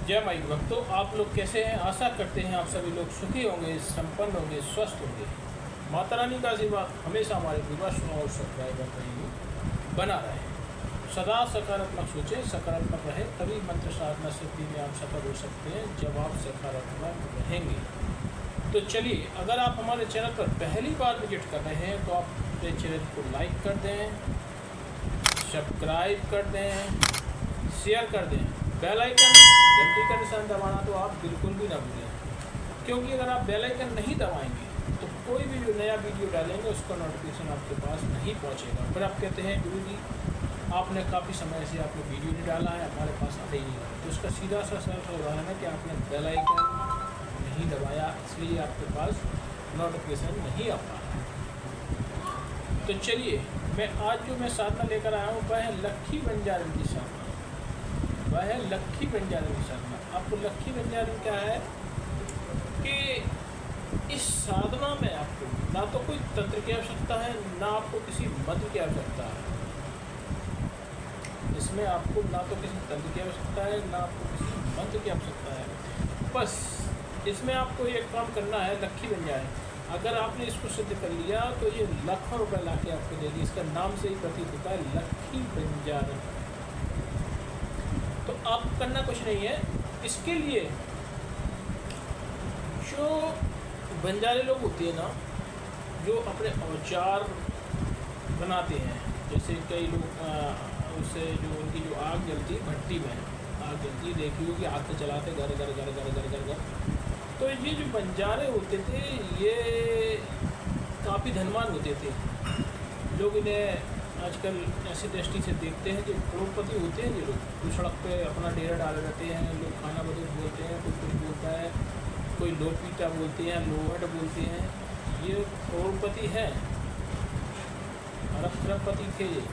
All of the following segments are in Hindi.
जय माई भक्तों, आप लोग कैसे हैं? आशा करते हैं आप सभी लोग सुखी होंगे, संपन्न होंगे, स्वस्थ होंगे। माता रानी का आशीर्वाद हमेशा हमारे व्यूअर्स और सब्सक्राइबर पर बना रहे। सदा सकारात्मक सोचें, सकारात्मक रहे, तभी मंत्र साधना सिद्धि में आप सफल हो सकते हैं जब आप सकारात्मक रहेंगे। तो चलिए, अगर आप हमारे चैनल पर पहली बार विजिट कर रहे हैं तो आप अपने चैनल को लाइक कर दें, सब्सक्राइब कर दें, शेयर कर दें, बेल आइकन घंटी का निशान दबाना तो आप बिल्कुल भी ना भूलें, क्योंकि अगर आप बेल आइकन नहीं दबाएंगे तो कोई भी जो नया वीडियो डालेंगे उसका नोटिफिकेशन आपके पास नहीं पहुंचेगा। फिर आप कहते हैं गुरु जी आपने काफ़ी समय से आपने वीडियो नहीं डाला है, हमारे पास आ ही नहीं है। तो उसका सीधा सा सर्च हो रहा है ना कि आपने बेल आइकन नहीं दबाया, इसलिए आपके पास नोटिफिकेशन नहीं आ पा रहा। तो चलिए, आज जो मैं साधना लेकर आया हूँ वह है लक्खी बंजारन की साधना। वह है लक्खी बंजारन की साधना। आपको लक्खी बंजारन क्या है कि इस साधना में आपको ना तो कोई तंत्र की आवश्यकता है, ना आपको किसी मंत्र की आवश्यकता है। इसमें आपको ना तो किसी तंत्र की आवश्यकता है, ना आपको किसी मंत्र की आवश्यकता है। बस इसमें आपको एक काम करना है, लक्खी बंजारन। अगर आपने इसको सिद्ध कर लिया तो ये लाखों रुपए लाके आपको देगी। इसका नाम से ही प्रतीत होता है लक्खी बंजारन। तो आपको करना कुछ नहीं है। इसके लिए जो बंजारे लोग होते हैं ना, जो अपने औजार बनाते हैं, जैसे कई लोग उससे जो उनकी जो आग जलती है, भट्टी में आग जलती, देखी होगी आग से चलाते घर घर घर घर घर घर घर। तो ये जो बंजारे होते थे ये काफ़ी धनवान होते थे। लोग इन्हें आजकल ऐसी दृष्टि से देखते हैं कि करोड़पति होते हैं। ये लोग सड़क पे अपना डेरा डाले रहते हैं, लोग खाना बदूस बोलते हैं, कोई कुछ बोलता है, कोई लोपीटा बोलते हैं, लोहट बोलते हैं। ये करोड़पति है, अरबपति थे ये,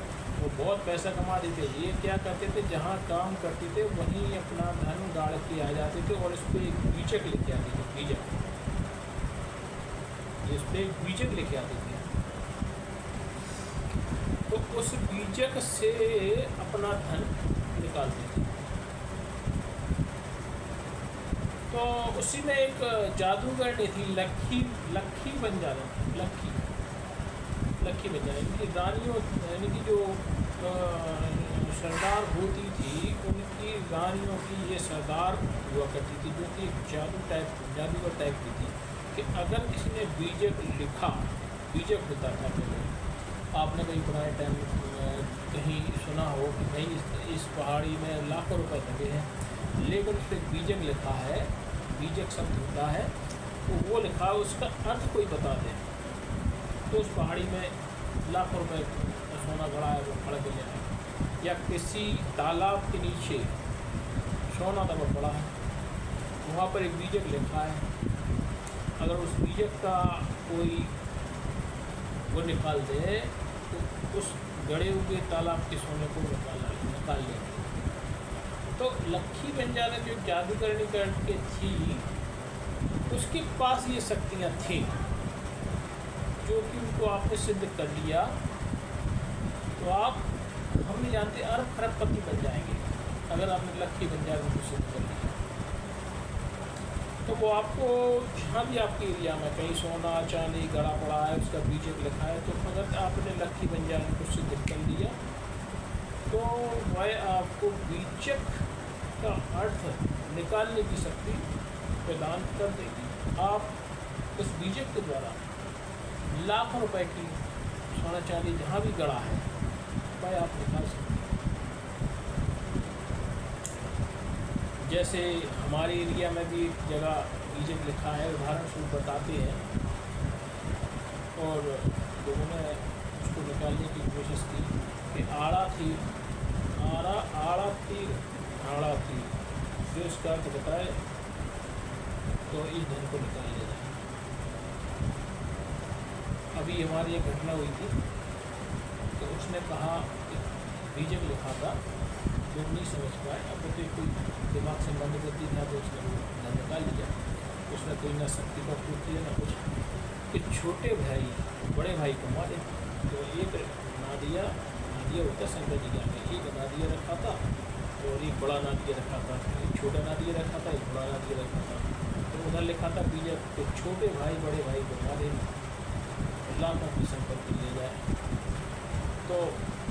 वो बहुत पैसा कमा देते। ये क्या करते थे, जहाँ काम करते थे वहीं अपना धन गाड़ के आ जाते थे और इस पर एक बीजक लेके आते थे। बीजक, इस पर एक बीजक लेके आते थे, तो उस बीजक से अपना धन निकालते थे। तो उसी में एक जादूगरनी थी, लक्खी बंजारन। लक्खी बंजारन की रानियों, यानी कि जो सरदार होती थी, उनकी रानियों की ये सरदार हुआ करती थी, जो कि जादूगर टाइप की थी। कि अगर किसी ने बीजक लिखा, बीजक होता था पहले, आपने कहीं पुराने टाइम कहीं सुना हो कि भाई इस पहाड़ी में लाखों रुपए लगे हैं, लेकिन उस पर बीजक लिखा है, बीजक शब्द होता है, तो वो लिखा है, उसका अर्थ कोई बता दे तो उस पहाड़ी में लाखों रुपए सोना गड़ा है, वो खड़ा के ले आए। या किसी तालाब के नीचे सोना दबा पड़ा है, वहाँ पर एक बीजक लिखा है, अगर उस बीजक का कोई वो निकाल दे तो उस गड़े हुए तालाब के सोने को निकाल लेंगे। तो लक्खी बंजारन जो जादूगरनी करके थी, उसके पास ये शक्तियाँ थी, जो कि उनको आपने सिद्ध कर लिया तो आप, हम नहीं जानते, अरब खरबपति बन जाएंगे अगर आपने लक्खी बंजारन को सिद्ध कर लिया। तो वो आपको जहाँ भी आपके एरिया में कहीं सोना चांदी गड़ा पड़ा है, उसका बीजक लिखा है, तो अगर आपने लक्खी बंजारन को सिद्ध कर लिया तो वह आपको बीजक का अर्थ निकालने की शक्ति प्रदान कर देगी। आप उस बीजक के द्वारा लाखों रुपए की सोना चांदी जहाँ भी गड़ा है वह आप निकाल सकते हैं। जैसे हमारे एरिया में भी एक जगह बीजक लिखा है, उदाहरण स्वरूप बताते हैं, और लोगों ने उसको निकालने की कोशिश की कि आड़ा थी जो इसका अर्थ बताए तो इस धन को निकाल ले जाए। अभी हमारी एक घटना हुई थी, तो उसने कहा कि बीजक लिखा था, लोग नहीं समझ पाए, अब तो कोई दिमाग से बंद करती था तो उसने धन निकाल लिया। उसमें कोई ना शक्ति का प्रयोग किया ना कुछ, कि छोटे भाई बड़े भाई को मारे। तो एक नादिया होता शंकर जी के आगे, एक नादिया रखा था, और एक बड़ा नादिया रखा था, एक छोटा नादिया रखा था, एक बड़ा नादिया रखा था। तो उधर लिखा था बीजक तो छोटे भाई बड़े भाई को मारे अल्लाह का भी संपर्क ले जाए। तो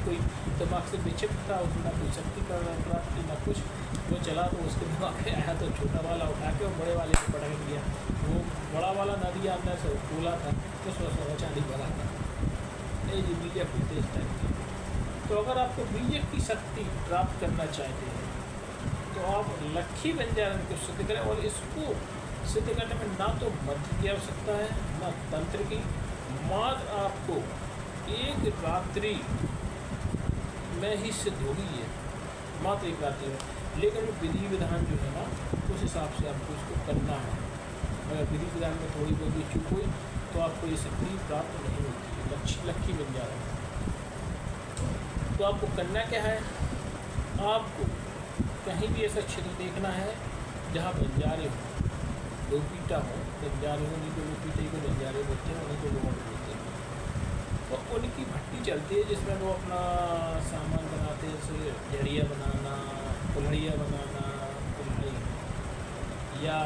कोई दिमाग से बेचक था, उसमें ना कोई शक्ति प्राप्ति ना कुछ। वो चला तो उसके दिमाग में आया तो छोटा वाला उठा के और बड़े वाले को पटक दिया। वो बड़ा वाला नदिया अंदर से खोला था तो सोना चांदी भरा था। ये बीजक होते इस टाइप के। तो अगर आपको बीजक की शक्ति प्राप्त करना चाहते हैं तो आप लक्की बंजारन को सिद्ध करें। और इसको सिद्ध करने में ना तो मंत्र की आवश्यकता है ना तंत्र की, मात्र आपको एक रात्रि में ही सिद्ध होगी ये, मात्र एक रात्रि में। लेकिन विधि विधान जो है ना उस हिसाब से आपको इसको करना है। अगर विधि विधान में थोड़ी बहुत भी चूक हुई तो आपको ये शक्ति प्राप्त नहीं होती है, लक्की बंजारन। तो आपको करना क्या है, आपको कहीं भी ऐसा क्षेत्र देखना है जहाँ बंजारे हो, लोपीटा हो। बंजारे हो, नहीं तो लोपीटे को बंजारे बोलते हैं, उन्हीं को लोग बोलते हैं। तो उनकी भट्टी चलती है जिसमें वो अपना सामान बनाते हैं, जैसे झड़िया बनाना, कुल्हड़िया बनाना, कुल्हड़ी या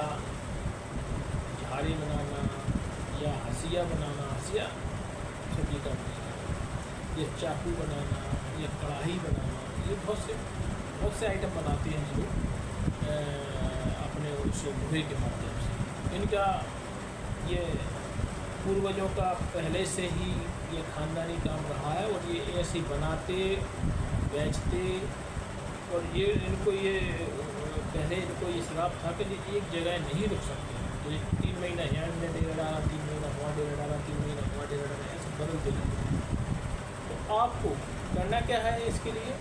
झाड़ी बनाना या हंसिया बनाना, हंसिया सब्जी का बनाना, या चाकू बनाना या कढ़ाई बनाना, ये बहुत से आइटम बनाते हैं लोग अपने उस लोहे के माध्यम से। इनका ये पूर्वजों का पहले से ही ये खानदानी काम रहा है और ये ऐसे बनाते बेचते। और ये इनको ये पहले इनको ये श्राप था कि एक जगह नहीं रुक सकते। तो 3 महीना यहाँ में डेरा डाला, 3 महीना वहाँ डेरा डाला, 3 महीना वहाँ डेरा डाला, ऐसे बदलते रहते। तो आपको करना क्या है इसके लिए,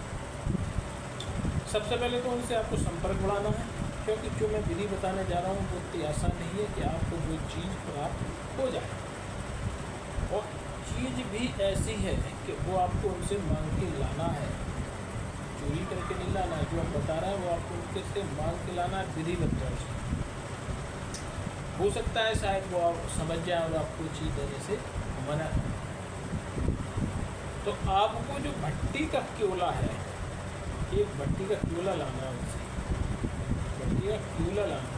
सबसे पहले तो उनसे आपको संपर्क बढ़ाना है, क्योंकि जो मैं विधि बताने जा रहा हूँ वो इतनी आसान नहीं है कि आपको वो चीज़ प्राप्त हो जाए। और चीज़ भी ऐसी है कि वो आपको उनसे मांग के लाना है, चोरी करके नहीं लाना है। जो हम बता रहे हैं वो आपको उनके से मांग के लाना है, विधि बता है। हो सकता है शायद वो आप समझ जाए और आपको चीज़ देने से मना। तो आपको जो भट्टी का क्योला है, एक भट्टी का क्योला लाना है उनसे, भट्टी का क्योला लाना है।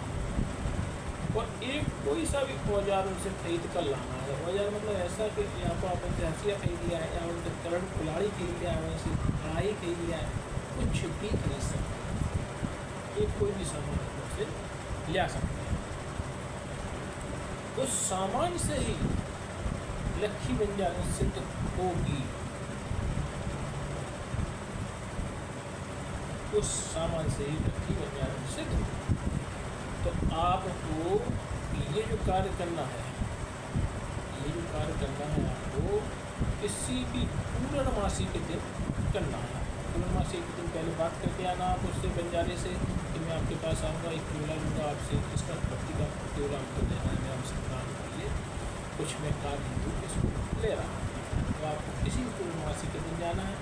और एक कोई सा भी औजार उनसे खरीद कर लाना है। औजार मतलब ऐसा कि यहाँ पर आप उनसे हंसिया खरीद लिया है या उनसे करण कुल्हाड़ी खरीद लिया है, उनसे कढ़ाई खरीद लिया है, कुछ भी खरीद सकते हैं। एक कोई भी सामान उनसे ले सकते हैं। उस सामान से ही लक्की बंजारन सिद्ध होगी। उस सामान से ही लक्की बंजारन सिद्ध होगी। तो आपको ये जो कार्य करना है, आपको किसी भी पूर्णमासी के दिन करना है। पूर्णमासी के दिन पहले बात करके आना आप उससे, बंजारे से, कि मैं आपके पास आऊँगा, एक क्योला लूँगा आपसे, इसका भक्ति का क्योला हमको देना है, मैं हमसे काम करिए, कुछ मैं कार्य हिंदू इसको ले रहा हूँ। तो आपको किसी भी पूर्णमासी के दिन जाना है,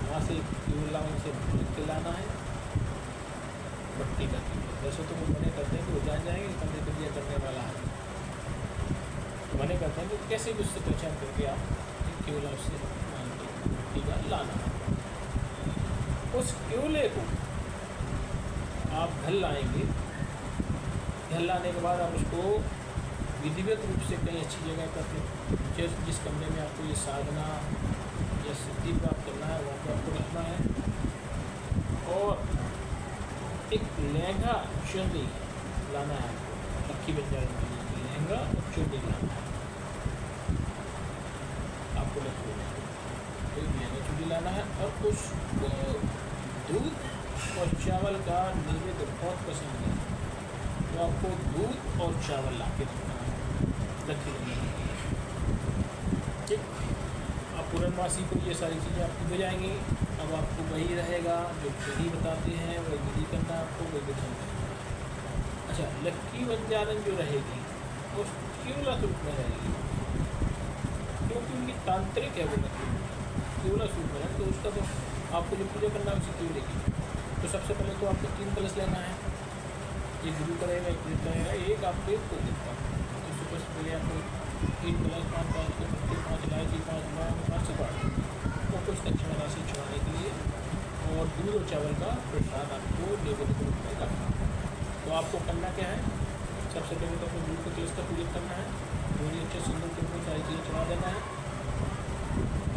वहाँ से क्योला उनसे भूल के लाना है, भक्ति का क्योला। वैसे तो वो मने करते हैं कि वो जान जाएंगे कंधे पर दिया करने वाला है, मने करते हैं कि कैसे भी उससे पहचान करके आप एक क्योला उससे मान के भक्ति का लाना है। उस क्योले को आप घर लाएंगे। घर लाने के बाद आप उसको विधिवत रूप से कहीं अच्छी जगह पर, जिस कमरे में आपको ये साधना या सिद्धि प्राप्त करना है वहाँ पर आपको रखना है। और एक लहंगा चुन्नी लाना है आपको, लक्की बंजारन के लिए लहंगा और चुन्नी लाना है आपको। लक्की तो लहंगा चुन्नी लाना है। और उसको दूध और चावल का नैवेद्य बहुत पसंद है, तो आपको दूध और चावल ला के रखना है लक्की बंजारन। ठीक, आप पूर्णमासी को ये सारी चीज़ें आपकी हो जाएंगी। अब आपको वही रहेगा जो विधि बताते हैं, वही विधि करना आपको, वही विधान करना। अच्छा, लक्की बंजारन जो रहेगी वो क्योला स्वरूप में रहेगी, क्योंकि उनकी तांत्रिक है वो लक्की क्योला स्वरूप में है। तो उसका तो आपको जो पूजा करना है उसी क्योले की। तो सबसे पहले तो आपको 3 कलश लेना है, एक गुरु करेगा, एक गुरु करेगा, एक आपको एक को देता है। तो सबसे पहले आपको 3 कलश, 5 के पत्ते, 5 इलायची, 5 लौंग, 5 सुपारी और कुछ दक्षिणा राशि चढ़ाने के लिए और दूध और चावल का प्रसाद आपको निवेदित रूप में करना है। तो आपको करना क्या है, सबसे पहले तो अपने दूध को तेज का पूजन करना है, दूध अच्छे सिंदूर कुमकुम सारी चीज़ें चढ़ा देना है,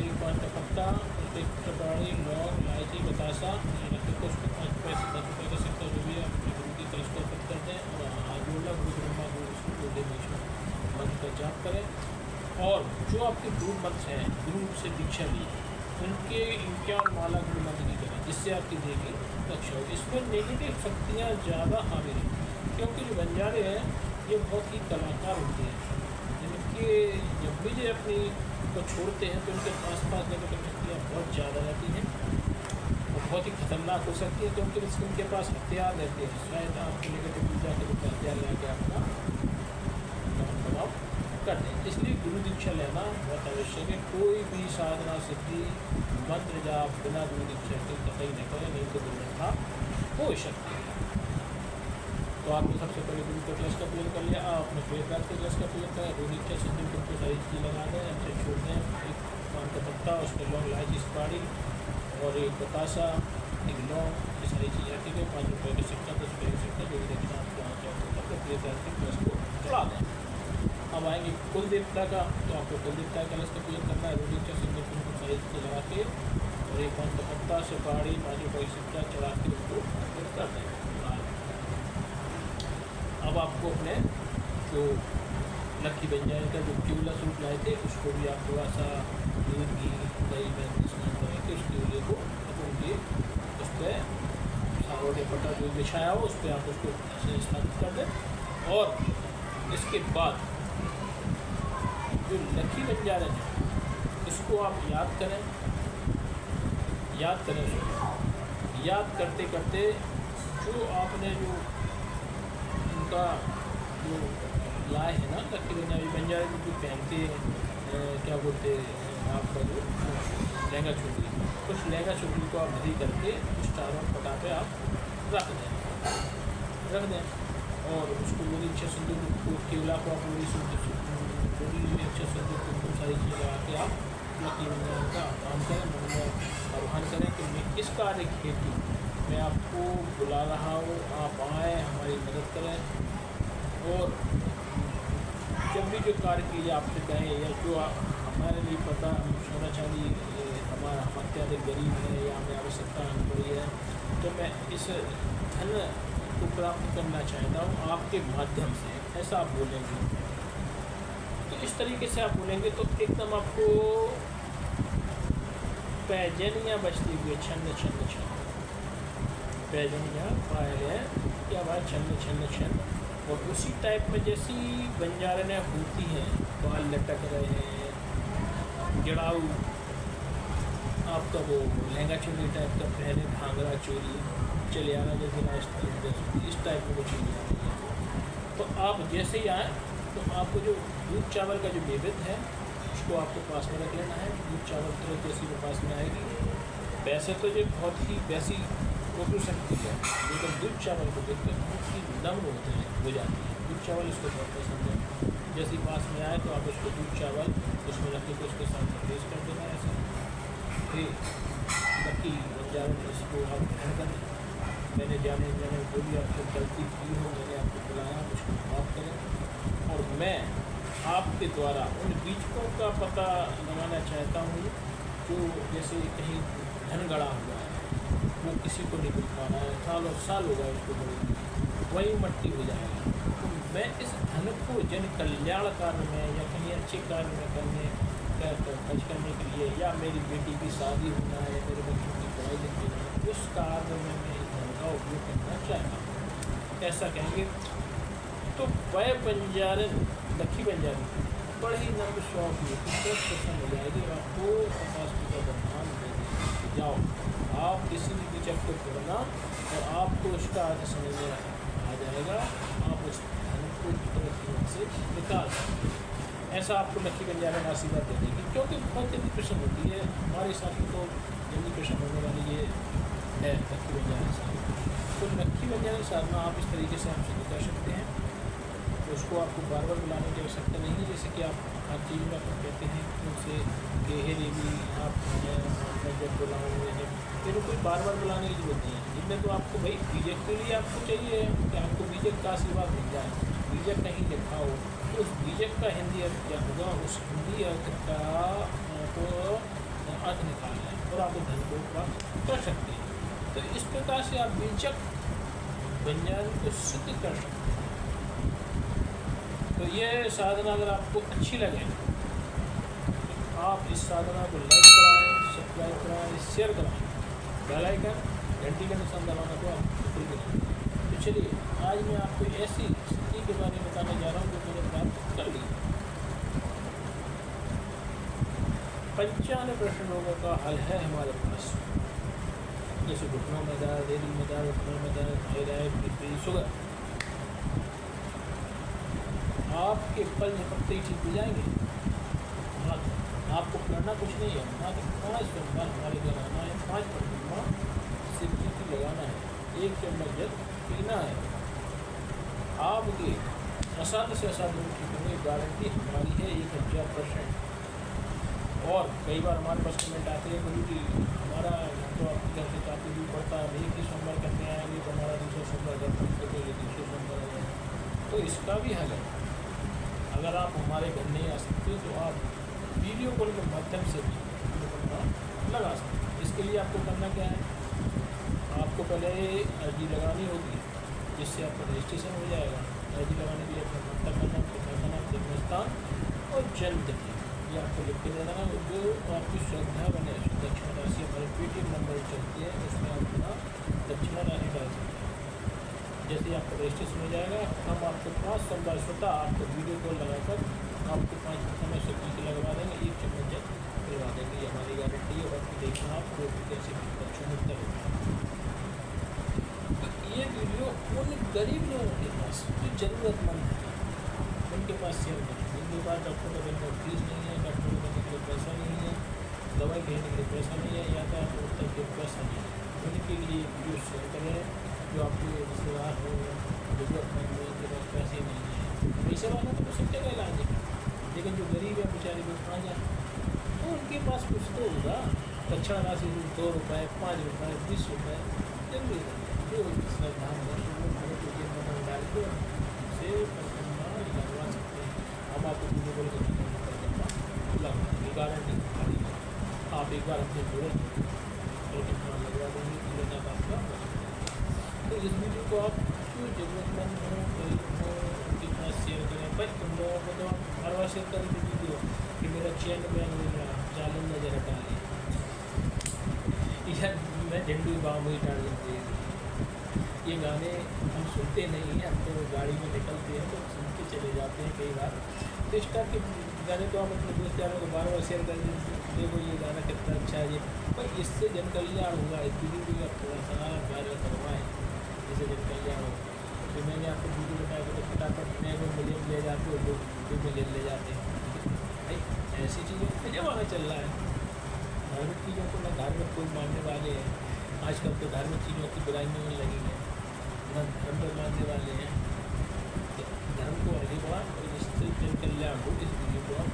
1 का पत्ता, उसके सुपारी, लौंग, इलायची, बतासा रख के उसको 5 पैसे 10 रुपये का सिक्का जो भी आप उनकी कलश को अर्पित कर दें और आजोला गुरु ब्रह्मा गुरु गोदे मंत्र का जाप करें। और जो आपके गुरु मंत्र हैं, गुरु से दीक्षा ली, उनके इनके और माला गुरु मंत्र की करें, जिससे आपकी देह की रक्षा हो। इसमें नेगेटिव शक्तियाँ ज़्यादा हावी रहती हैं, क्योंकि जो बंजारे हैं ये बहुत ही कलाकार होते हैं, जिनके जब भी ये अपनी को छोड़ते हैं तो उनके आसपास नेगेटिव शक्तियाँ बहुत ज़्यादा रहती हैं और बहुत ही खतरनाक हो सकती है, क्योंकि उनके पास हथियार रहते हैं। शायद आपकी नेगेटिव ऊर्जा के रूप में हथियार लेके आपका दबाव कर दें। इसलिए गुरु दीक्षा लेना बहुत आवश्यक है। कोई भी साधना सिद्धि मंत्र जाप बिना गुरु दीक्षा के कतई न करें, नहीं तो दुर्घटना हो सकती है। तो आपने सबसे पहले गुरु के कलश का पूजन कर लिया, आपने वेदव्यास के कलश का पूजन करा, गुरु दीक्षा सिद्धि को सारी चीज़ लगा दें, अच्छे छोड़ दें, 1 पान का पत्ता, उसमें लौंग, इलायची, सुपारी और 1 बतासा, 1 लौंग, ये सारी चीज़ें रखी गई, 5 रुपये का सिक्का, 10 रुपये का सिक्का, जो भी देखना आपको वहाँ जाकर वेदव्यास के कलश को चढ़ा दें। अब आएंगे कुल देवता का, तो आपको कुल देवता का कलश का पूजन करना है, गुरु दीक्षा सिद्धि को सारी चीज़ें लगा के और 1 पान का पत्ता, सुपारी, 5 रुपये का सिक्का चढ़ा के उसको अर्पित कर दें। अब आपको अपने जो लक्की बंजारे का जो क्यूला सूट लाए थे उसको भी आप थोड़ा सा दूध घी दही में स्नान करके उस क्यूले को अपन के उस पर सारोटे पटा जो बिछाया हो उस पर आप उसको ऐसे स्नान कर दें। और इसके बाद जो लक्की बंजारे हैं उसको आप याद करें उसको याद करते करते जो आपने जो उनका जो लाए है ना लक्की बंजारे जो पहनते क्या बोलते हैं आपका जो लहंगा चोली, उस लहंगा चोली को आप भरी करके उस चारों पटा पे आप रख दें और उसको पूरी अच्छे सिंदूर केवला को आप पूरी अच्छे सिंदूर को सारी चीज़ लगा के आप लक्की बंजारे का काम करें, मन में आह्वान करें कि मैं इस कार्य हेतु मैं आपको बुला रहा हूँ, आप आएँ हमारी मदद करें। और जब भी जो कार्य कीजिए आपसे कहें या जो हमारे लिए पता सोना चांदी हमारा हम अत्याधिक गरीब है या हमें आवश्यकता पड़ी है, तो मैं इस धन को प्राप्त करना चाहता हूँ आपके माध्यम से, ऐसा आप बोलेंगे। तो इस तरीके से आप बोलेंगे तो एकदम आपको पैजनियाँ बजती हुई छन्न छन्न छन्न पैजनियाँ पाए गए क्या बात छन्न छन्न छन्न। और उसी टाइप में जैसी बंजारे ने होती हैं, बाल लटक रहे हैं, जड़ाऊ आपका वो लहंगा चोली टाइप का पहने, भांगड़ा चोली चले आना जैसे राजस्थान इस टाइप में वो चीज़ें आ रही है। तो आप जैसे ही आएँ तो आपको जो दूध चावल का जो नैवेद्य है उसको आपको पास में रख लेना है। दूध चावल तुरंत जैसी वो पास में आएगी, वैसे तो ये बहुत ही वैसी हो सकती है, लेकिन दूध चावल को देखकर बहुत ही नम्र हो जाती है। दूध चावल इसको बहुत पसंद है। जैसे पास में आए तो आप उसको दूध चावल उसमें रख के उसके साथ पेश कर देना ऐसे। फिर लक्की बंजारे में इसको आप ग्रहण करें। मैंने जाने जो भी आपको गलती की हो, मैंने आपको बुलाया, उसको माफ़ करें। और मैं आपके द्वारा उन बीजकों का पता लगाना चाहता हूँ जो जैसे कहीं धन गड़ा हुआ है, वो किसी को नहीं मिल पा रहा है, सालों साल हो गए उसको बड़ी, वही मट्टी हो जाएगा। तो मैं इस धन को जन कल्याण कार्य में या कहीं अच्छे कार्य में खर्च करने के लिए, या मेरी बेटी की शादी होना है, मेरे बच्चों की पढ़ाई लिखनी है, उस कार्य में मैं इस धन का उपयोग करना चाहता हूँ, ऐसा कहेंगे। तो वह बंजारे लक्की बंजारे बड़े ही नम्र शौक में प्रसन्न हो जाएगी। आपको 50 रुपये का दान दे देंगे, जाओ आप किसी भी विचक को पढ़ना और आपको उसका अर्थ समझ में आ जाएगा, आप उस धन को तुरंत से निकाल सकते हैं। ऐसा आपको लक्की बंजारे में आशीर्वाद दे देगी, क्योंकि बहुत जल्दी प्रसन्न होती है। हमारे हिसाब से तो जल्दी प्रसन्न होने वाली ये है लक्की बंजारे साधना। तो लक्की बंजारे साधना आप इस तरीके से आप सिद्ध कर सकते हैं। तो उसको आपको बार बार बुलाने की आवश्यकता नहीं है। जैसे कि आप हर चीज़ में आप कहते हैं कि उनसे गेहे देवी आप जब बुलाओ मेरे कोई बार बार बुलाने की जरूरत नहीं है। इनमें तो आपको भाई बीजेक के लिए आपको चाहिए कि आपको बीजेक का आशीर्वाद मिल जाए। बीजेक कहीं लिखा हो तो उस बीजेक का हिंदी अर्थ क्या होगा, उस हिंदी अर्थ का को अर्थ निकालना है और आप धन को प्राप्त कर सकते हैं। तो इस प्रकार से आप बीजक व्यंजन को सिद्ध कर सकते हैं। तो ये साधना अगर आपको अच्छी लगे तो आप इस साधना को लाइक कराएं, सब्सक्राइब कराएं, शेयर कराएं, बेल आइकन घंटी का निशान दबाना तो आप बिल्कुल भी नहीं। तो चलिए आज मैं आपको ऐसी स्थिति के बारे में बताने जा रहा हूँ जो मैंने प्राप्त कर ली। 95 प्रश्न रोगों का हल है हमारे पास, जैसे घुटनों में दर्द, दिल में दर्द, घुटनों में दर्द, थायराइड, बीपी, शुगर। आपके पल झपकते ही ठीक हो जाएंगे। आपको करना कुछ नहीं है, मात्र 5 सोमवार हमारे घर आना है, 5 प्रतिमा शिव जी की लगाना है, 1 चम्मच जल पीना है। आपके असाध्य से असाध्य रोग ठीक होने की गारंटी हमारी है 1000%। और कई बार हमारे पास कमेंट आते हैं गुरु जी हमारा तो आपके घर से काफ़ी दूर पड़ता है, एक ही सोमवार करने आएंगे तो हमारा दूसरा सोमवार घर पहुँचते तो ये दूसरे सोमवार आ जाए। तो इसका भी हल है। अगर आप हमारे घर नहीं आ सकते तो आप वीडियो कॉल के माध्यम से भी लगा सकते हैं। इसके लिए आपको करना क्या है, आपको पहले अर्जी लगानी होगी जिससे आपका रजिस्ट्रेशन हो जाएगा। अर्जी लगाने के लिए अपना पता का नाम, पिता का नाम, जन्मस्थान और जन्मतिथि ये आपको लिख के देना है। जो आपकी श्रद्धा बने, दक्षिणा राशि हमारे पेटीएम नंबर चलती है, उसमें आप अपना दक्षिणा राशि डाल सकते हैं। जैसे आपका रजिस्ट्रेशन हो जाएगा हम आपको 5 सोमवार स्वतः आपको वीडियो कॉल लगाकर आपको 5 समय से टीके लगवा देंगे, 1 चम्मच जल करवा देंगे। ये हमारी गारंटी है। और देखना आप रोग कैसे बच्चों में तक ये वीडियो उन गरीब लोगों के पास जो ज़रूरतमंद है उनके पास शेयर करें, जिनके पास डॉक्टर का बनने फीस नहीं है, डॉक्टर को बनने के लिए पैसा नहीं है, दवाई लेने के लिए पैसा नहीं है, यातायात तक के पैसा नहीं है, उनके लिए वीडियो शेयर करें। जो आपके रिश्तेदार हो, ज़रूरतमंद हो, उनके पास पैसे नहीं है, पैसे वाला तो सब जगह इलाज है, लेकिन जो गरीब है बेचारे को कहाँ जाए, तो उनके पास कुछ तो होगा। दक्षिणा राशि 2 रुपये, 5 रुपये, 20 रुपये जरूरी है। जो श्रद्धा नंबर डाल के से लगवा सकते हैं। हम आपको वीडियो कॉल लगवा गारंटी खाली है। आप एक बार अपने जुड़े तो लगवा देंगे, तुरंत आपका। तो इस वीडियो को आप जो ज़रूरतमंद हो, गरीब हो, उनके पास शेयर करें। भाई तुम लोगों को तो हर बार शेयर करें वीडियो कि मेरा चैनल में जालिम नजर हटा लिया या मैं झंडू गाँव में डाल देती। ये गाने हम सुनते नहीं हैं, हम तो गाड़ी में निकलते हैं तो सुन के चले जाते हैं कई बार। तो इस टाइप के गाने तो आप अपने दोस्त यारों को बार बार शेयर कर दें, देखो ये गाना कितना अच्छा है। ये पर इससे जन कल्याण होगा। इस वीडियो को आप थोड़ा सा वायरल करवाएँ, इससे जन कल्याण हो। तो मैंने आपको वीडियो बताया तो फटाफट मैं वो मिलियन ले जाते हो, लोग 2 मिलियन ले जाते हैं। भाई ऐसी चीज़ों का जमाना चल रहा है। धार्मिक चीज़ों को ना धार्मिक कोई मानने वाले हैं, आजकल तो धार्मिक चीज़ों की बुराइयों में लगी है, ना धर्म पर मानने वाले हैं। तो धर्म को आगे बढ़ा और इससे जन कल्याण हो। इस वीडियो को आप